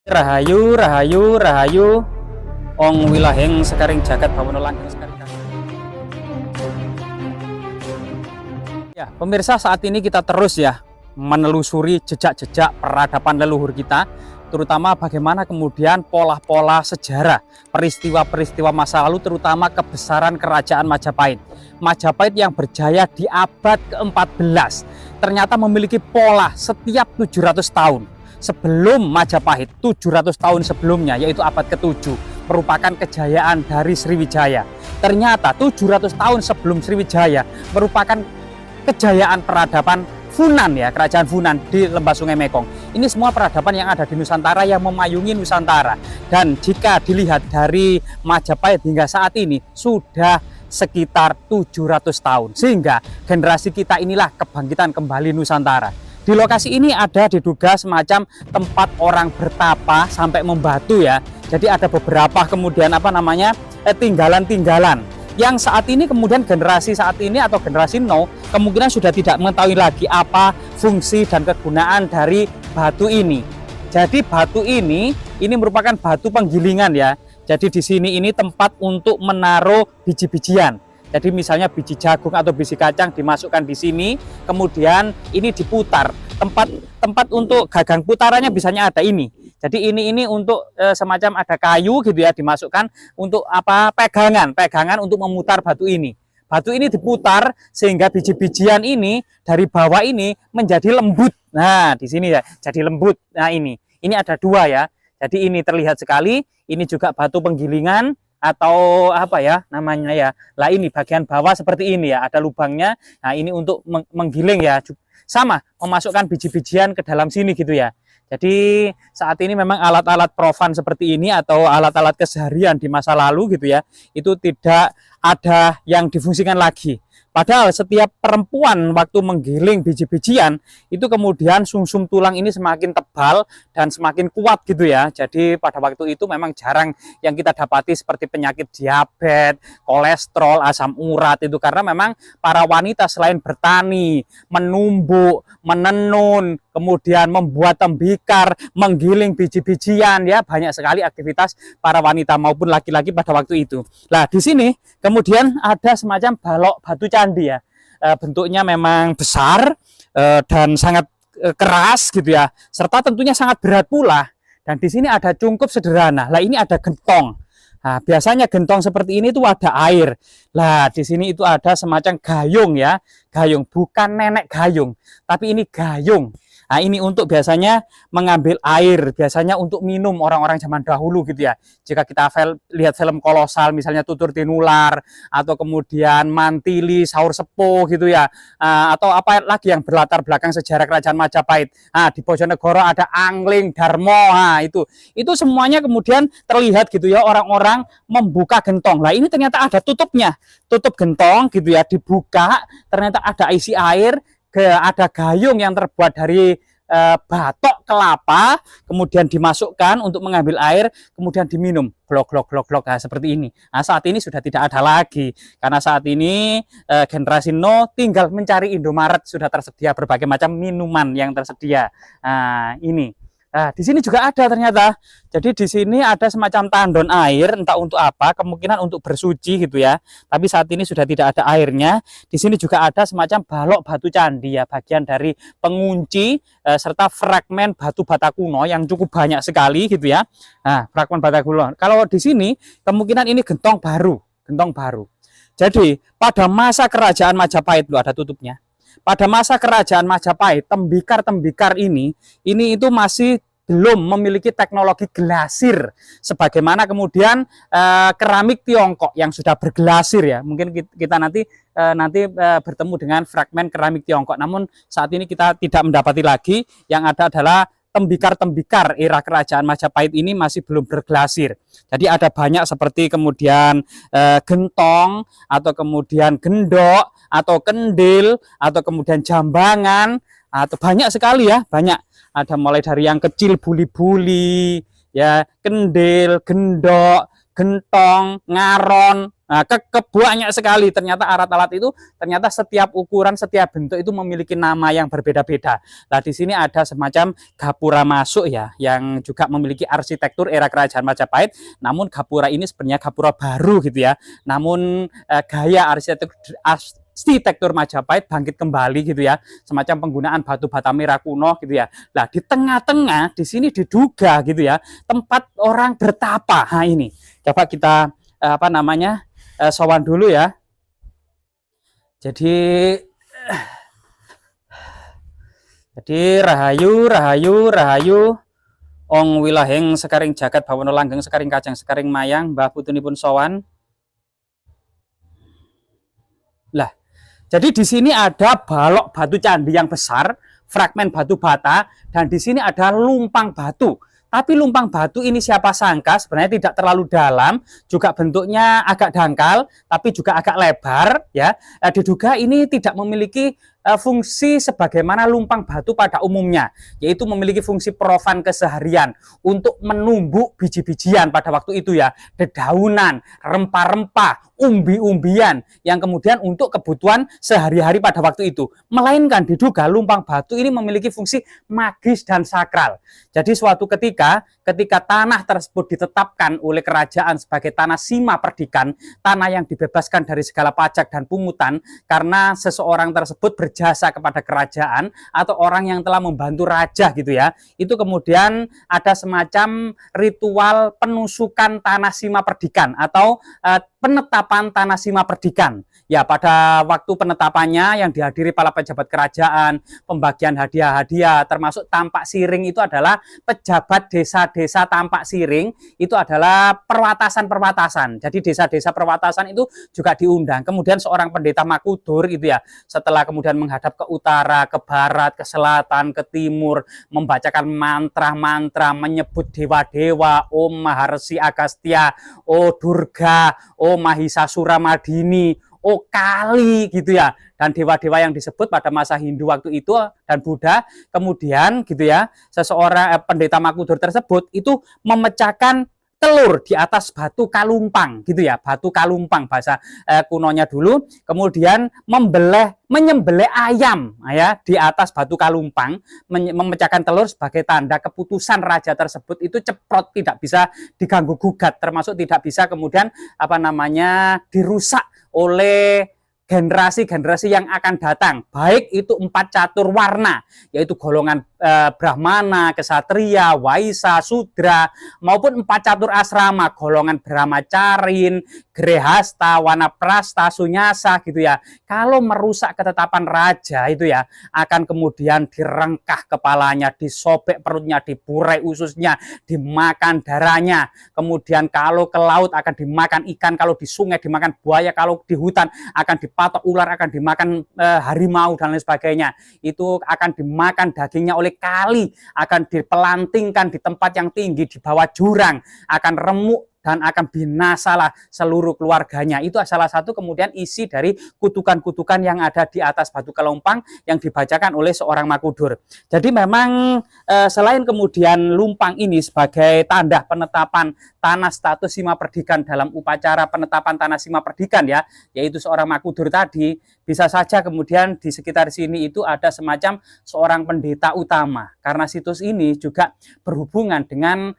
Rahayu, rahayu, rahayu. Ong wilaheng sekaring jagat bawono langgeng sekaring jagat. Ya, pemirsa, saat ini kita terus ya menelusuri jejak-jejak peradaban leluhur kita, terutama bagaimana kemudian pola-pola sejarah, peristiwa-peristiwa masa lalu, terutama kebesaran kerajaan Majapahit. Majapahit yang berjaya di abad ke-14 ternyata memiliki pola setiap 700 tahun. Sebelum Majapahit, 700 tahun sebelumnya, yaitu abad ke-7, merupakan kejayaan dari Sriwijaya. Ternyata 700 tahun sebelum Sriwijaya merupakan kejayaan peradaban Funan, ya, kerajaan Funan di lembah Sungai Mekong. Ini semua peradaban yang ada di Nusantara, yang memayungi Nusantara. Dan jika dilihat dari Majapahit hingga saat ini sudah sekitar 700 tahun. Sehingga generasi kita inilah kebangkitan kembali Nusantara. Di lokasi ini ada diduga semacam tempat orang bertapa sampai membatu, ya. Jadi ada beberapa kemudian tinggalan-tinggalan yang saat ini kemudian generasi saat ini atau generasi now kemungkinan sudah tidak mengetahui lagi apa fungsi dan kegunaan dari batu ini. Jadi batu ini merupakan batu penggilingan, ya. Jadi di sini ini tempat untuk menaruh biji-bijian. Jadi misalnya biji jagung atau biji kacang dimasukkan di sini, kemudian ini diputar. Tempat untuk gagang putarannya biasanya ada ini. Jadi ini untuk semacam ada kayu gitu ya, dimasukkan untuk pegangan untuk memutar batu ini. Batu ini diputar sehingga biji-bijian ini dari bawah ini menjadi lembut. Nah, di sini ya, jadi lembut. Nah, ini ada dua, ya. Jadi ini terlihat sekali, ini juga batu penggilingan atau apa ya namanya, ya. Lah ini bagian bawah seperti ini, ya, ada lubangnya. Nah, ini untuk menggiling, ya. Sama memasukkan biji-bijian ke dalam sini gitu, ya. Jadi saat ini memang alat-alat profan seperti ini atau alat-alat keseharian di masa lalu gitu, ya, itu tidak ada yang difungsikan lagi. Padahal setiap perempuan waktu menggiling biji-bijian itu kemudian sumsum tulang ini semakin tebal dan semakin kuat gitu, ya. Jadi pada waktu itu memang jarang yang kita dapati seperti penyakit diabetes, kolesterol, asam urat itu, karena memang para wanita selain bertani, menumbuk, menenun, kemudian membuat tembikar, menggiling biji-bijian, ya, banyak sekali aktivitas para wanita maupun laki-laki pada waktu itu. Nah, di sini kemudian ada semacam balok batu candi, ya. Bentuknya memang besar dan sangat keras gitu, ya, serta tentunya sangat berat pula. Dan di sini ada cungkup sederhana. Lah ini ada gentong. Nah, biasanya gentong seperti ini itu ada air. Lah di sini itu ada semacam gayung, ya. Gayung, bukan nenek gayung, tapi ini gayung. Nah, ini untuk biasanya mengambil air, biasanya untuk minum orang-orang zaman dahulu gitu, ya. Jika kita lihat film kolosal, misalnya Tutur Tinular, atau kemudian Mantili, Saur Sepuh gitu, ya. Atau apa lagi yang berlatar belakang sejarah kerajaan Majapahit. Nah, di Bojonegoro ada Angling Darmo. Nah, itu semuanya kemudian terlihat gitu, ya, orang-orang membuka gentong. Nah, ini ternyata ada tutupnya. Tutup gentong gitu, ya, dibuka, ternyata ada isi air. Ada gayung yang terbuat dari batok kelapa, kemudian dimasukkan untuk mengambil air, kemudian diminum, glok glok glok glok. Nah, seperti ini. Nah, saat ini sudah tidak ada lagi, karena saat ini generasi no tinggal mencari Indomaret, sudah tersedia berbagai macam minuman yang tersedia. Nah, ini. Nah, di sini juga ada ternyata. Jadi di sini ada semacam tandon air, entah untuk apa, kemungkinan untuk bersuci gitu, ya. Tapi saat ini sudah tidak ada airnya. Di sini juga ada semacam balok batu candi, ya, bagian dari pengunci serta fragmen batu bata kuno yang cukup banyak sekali gitu, ya. Nah, fragmen bata kuno. Kalau di sini kemungkinan ini gentong baru. Jadi pada masa kerajaan Majapahit loh, ada tutupnya. Pada masa kerajaan Majapahit, tembikar-tembikar ini itu masih belum memiliki teknologi glasir sebagaimana kemudian keramik Tiongkok yang sudah berglasir, ya. Mungkin kita nanti bertemu dengan fragmen keramik Tiongkok. Namun saat ini kita tidak mendapati lagi. Yang ada adalah tembikar-tembikar era kerajaan Majapahit ini masih belum berglasir. Jadi ada banyak seperti kemudian gentong, atau kemudian gendok, atau kendil, atau kemudian jambangan, atau banyak sekali, ya, banyak. Ada mulai dari yang kecil buli-buli, ya, kendil, gendok, gentong, ngaron, nah, banyak sekali ternyata alat-alat itu, ternyata setiap ukuran, setiap bentuk itu memiliki nama yang berbeda-beda. Nah, di sini ada semacam gapura masuk ya, yang juga memiliki arsitektur era kerajaan Majapahit. Namun gapura ini sebenarnya gapura baru gitu ya. Namun gaya arsitektur Majapahit bangkit kembali gitu ya, semacam penggunaan batu bata merah kuno gitu ya. Nah, di tengah-tengah di sini diduga gitu ya tempat orang bertapa. Nah, ini coba kita sowan dulu ya. Jadi rahayu ong wilahing sekaring jagat bawono langgeng sekaring kajang sekaring mayang mbah putunipun sowan. Lah, jadi di sini ada balok batu candi yang besar, fragmen batu bata, dan di sini ada lumpang batu. Tapi lumpang batu ini siapa sangka sebenarnya tidak terlalu dalam, juga bentuknya agak dangkal, tapi juga agak lebar ya. Diduga ini tidak memiliki fungsi sebagaimana lumpang batu pada umumnya, yaitu memiliki fungsi profan keseharian untuk menumbuk biji-bijian pada waktu itu ya, dedaunan, rempah-rempah, umbi-umbian yang kemudian untuk kebutuhan sehari-hari pada waktu itu. Melainkan diduga lumpang batu ini memiliki fungsi magis dan sakral. Jadi suatu ketika tanah tersebut ditetapkan oleh kerajaan sebagai tanah sima perdikan, tanah yang dibebaskan dari segala pajak dan pungutan karena seseorang tersebut berjasa kepada kerajaan atau orang yang telah membantu raja gitu ya, itu kemudian ada semacam ritual penusukan tanah sima perdikan atau penetapan tanah sima perdikan. Ya, pada waktu penetapannya yang dihadiri para pejabat kerajaan, pembagian hadiah-hadiah, termasuk tampak siring itu adalah pejabat desa-desa tampak siring, itu adalah perwatasan-perwatasan. Jadi desa-desa perwatasan itu juga diundang. Kemudian seorang pendeta makudur gitu ya, setelah kemudian menghadap ke utara, ke barat, ke selatan, ke timur, membacakan mantra-mantra, menyebut dewa-dewa, Om Maharsi Agastya, O Durga, O Mahisasura Madini, oh Kali gitu ya, dan dewa-dewa yang disebut pada masa Hindu waktu itu dan Buddha, kemudian gitu ya, seseorang pendeta makudur tersebut itu memecahkan telur di atas batu kalumpang gitu ya, batu kalumpang bahasa kunonya dulu, kemudian menyembelih ayam ya di atas batu kalumpang, memecahkan telur sebagai tanda keputusan raja tersebut itu ceprot, tidak bisa diganggu gugat, termasuk tidak bisa kemudian dirusak oleh generasi-generasi yang akan datang, baik itu 4 catur warna, yaitu golongan Brahmana, Kesatria, Waisa, Sudra, maupun 4 catur asrama, golongan Brahmacarin, Grehasta, Wanaprasta, Sunyasa gitu ya. Kalau merusak ketetapan raja itu ya, akan kemudian direngkah kepalanya, disobek perutnya, diburai ususnya, dimakan darahnya. Kemudian kalau ke laut akan dimakan ikan, kalau di sungai dimakan buaya, kalau di hutan akan dipatok ular, akan dimakan harimau dan lain sebagainya. Itu akan dimakan dagingnya oleh kali, akan dipelantingkan di tempat yang tinggi di bawah jurang, akan remuk dan akan binasalah seluruh keluarganya. Itu salah satu kemudian isi dari kutukan-kutukan yang ada di atas batu kelompang yang dibacakan oleh seorang makudur. Jadi memang selain kemudian lumpang ini sebagai tanda penetapan tanah status sima perdikan dalam upacara penetapan tanah sima perdikan ya, yaitu seorang makudur tadi, bisa saja kemudian di sekitar sini itu ada semacam seorang pendeta utama, karena situs ini juga berhubungan dengan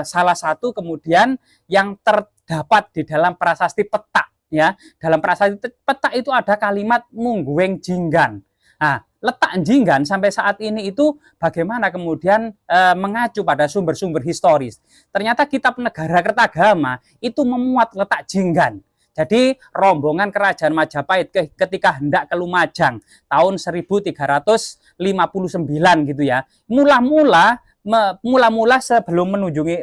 salah satu kemudian yang terdapat di dalam prasasti Petak ya. Dalam prasasti Petak itu ada kalimat Munggueng Jinggan. Nah, letak Jinggan sampai saat ini itu bagaimana kemudian mengacu pada sumber-sumber historis. Ternyata kitab Negara Kertagama itu memuat letak Jinggan. Jadi rombongan kerajaan Majapahit ketika hendak ke Lumajang tahun 1359 gitu ya. Mula-mula sebelum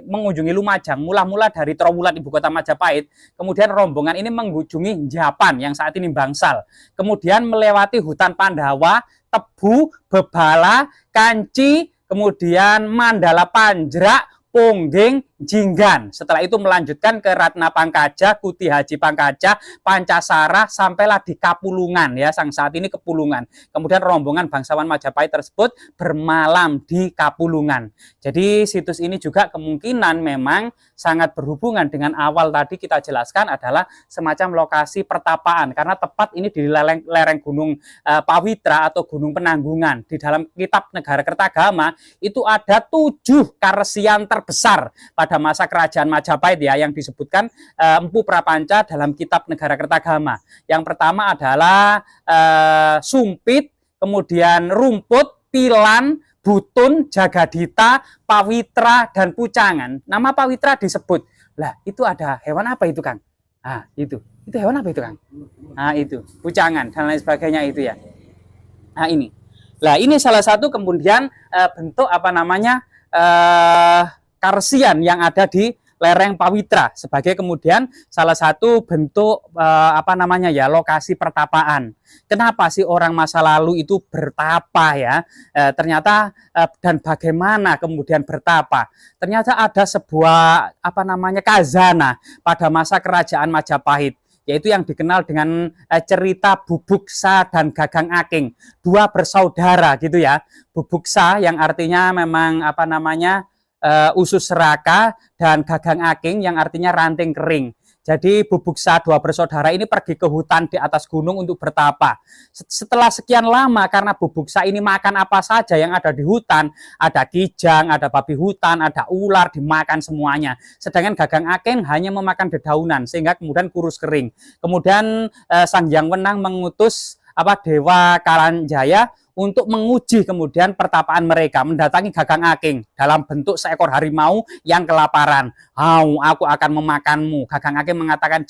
mengunjungi Lumajang, mula-mula dari Trowulan ibu kota Majapahit, kemudian rombongan ini mengunjungi Japan yang saat ini Bangsal, kemudian melewati hutan Pandawa, Tebu, Bebala, Kanci, kemudian Mandala Panjrak, Ponggeng, Jinggan. Setelah itu melanjutkan ke Ratna Pangkaja, Kuti Haji Pangkaja, Pancasara, sampailah di Kapulungan ya, sang saat ini Kepulungan. Kemudian rombongan bangsawan Majapahit tersebut bermalam di Kapulungan. Jadi situs ini juga kemungkinan memang sangat berhubungan dengan awal tadi kita jelaskan adalah semacam lokasi pertapaan, karena tepat ini di lereng Gunung Pawitra atau Gunung Penanggungan. Di dalam kitab Negara Kertagama itu ada 7 karesian terbesar pada masa kerajaan Majapahit ya, yang disebutkan Empu Prapanca dalam kitab Negara Kertagama. Yang pertama adalah Sumpit, kemudian Rumput, Pilan, Butun, Jagadita, Pawitra, dan Pucangan. Nama Pawitra disebut. Lah, itu ada hewan apa itu, Kang? Ah, itu. Itu hewan apa itu, Kang? Nah, itu. Pucangan dan lain sebagainya itu ya. Nah, ini. Lah, ini salah satu kemudian bentuk apa namanya? Karesian yang ada di lereng Pawitra sebagai kemudian salah satu bentuk apa namanya ya, lokasi pertapaan. Kenapa sih orang masa lalu itu bertapa ya? Ternyata dan bagaimana kemudian bertapa? Ternyata ada sebuah apa namanya khazanah pada masa kerajaan Majapahit, yaitu yang dikenal dengan cerita Bubuksa dan Gagang Aking, 2 bersaudara gitu ya. Bubuksa yang artinya memang apa namanya usus seraka, dan Gagang Aking yang artinya ranting kering. Jadi Bubuksa 2 bersaudara ini pergi ke hutan di atas gunung untuk bertapa. Setelah sekian lama, karena Bubuksa ini makan apa saja yang ada di hutan, ada kijang, ada babi hutan, ada ular, dimakan semuanya. Sedangkan Gagang Aking hanya memakan dedaunan sehingga kemudian kurus kering. Kemudian Sang Hyang Wenang mengutus Dewa Kalanjaya untuk menguji kemudian pertapaan mereka, mendatangi Gagang Aking dalam bentuk seekor harimau yang kelaparan. Aku akan memakanmu. Gagang Aking mengatakan,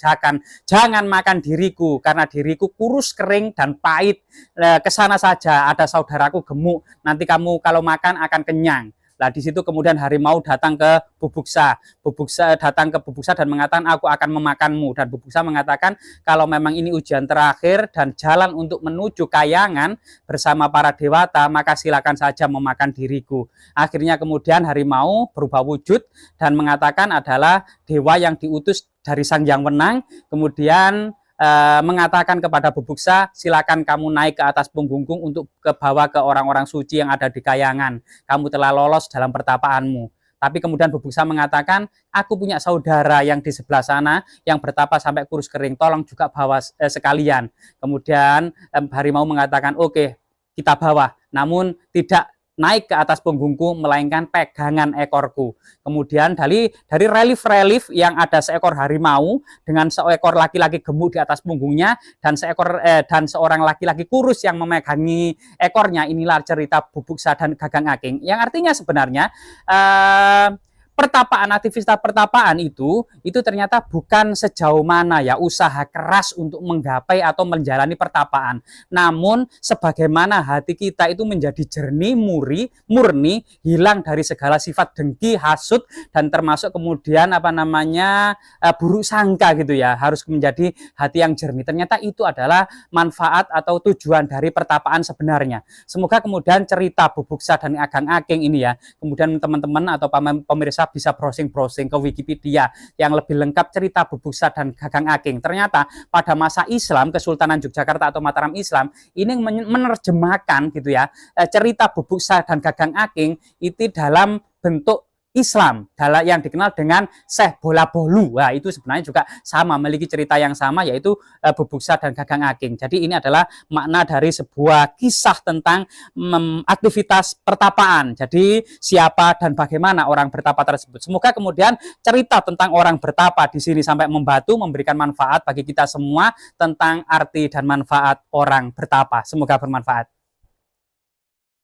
jangan makan diriku, karena diriku kurus kering dan pahit. Kesana saja, ada saudaraku gemuk, nanti kamu kalau makan akan kenyang. Nah, di situ kemudian harimau datang ke Bubuksa. Bubuksa datang ke Bubuksa dan mengatakan, aku akan memakanmu. Dan Bubuksa mengatakan, kalau memang ini ujian terakhir dan jalan untuk menuju Kayangan bersama para dewata, maka silakan saja memakan diriku. Akhirnya kemudian harimau berubah wujud dan mengatakan adalah dewa yang diutus dari Sang Hyang Wenang. Kemudian mengatakan kepada Bubuksa, silakan kamu naik ke atas punggungku untuk ke bawah ke orang-orang suci yang ada di Kayangan. Kamu telah lolos dalam pertapaanmu. Tapi kemudian Bubuksa mengatakan, aku punya saudara yang di sebelah sana yang bertapa sampai kurus kering, tolong juga bawa sekalian. Kemudian harimau mengatakan, oke, kita bawa, namun tidak naik ke atas punggungku, melainkan pegangan ekorku. Kemudian dari relief-relief yang ada seekor harimau dengan seekor laki-laki gemuk di atas punggungnya dan seorang laki-laki kurus yang memegangi ekornya, inilah cerita Bubuksa dan Gagang Aking. Yang artinya sebenarnya pertapaan, aktivitas pertapaan itu ternyata bukan sejauh mana ya usaha keras untuk menggapai atau menjalani pertapaan, namun sebagaimana hati kita itu menjadi jernih, murni, hilang dari segala sifat dengki, hasut, dan termasuk kemudian buruk sangka gitu ya, harus menjadi hati yang jernih. Ternyata itu adalah manfaat atau tujuan dari pertapaan sebenarnya. Semoga kemudian cerita Bubuksa dan Gagang Aking ini ya, kemudian teman-teman atau pemirsa bisa browsing ke Wikipedia yang lebih lengkap cerita Bubuksa dan Gagang Aking. Ternyata pada masa Islam, Kesultanan Yogyakarta atau Mataram Islam ini menerjemahkan gitu ya cerita Bubuksa dan Gagang Aking itu dalam bentuk Islam, yang dikenal dengan Syekh Bola Bolu. Nah, itu sebenarnya juga sama, memiliki cerita yang sama, yaitu Bubuksa dan Gagang Aking. Jadi ini adalah makna dari sebuah kisah tentang aktivitas pertapaan. Jadi siapa dan bagaimana orang bertapa tersebut. Semoga kemudian cerita tentang orang bertapa di sini sampai membantu, memberikan manfaat bagi kita semua tentang arti dan manfaat orang bertapa. Semoga bermanfaat.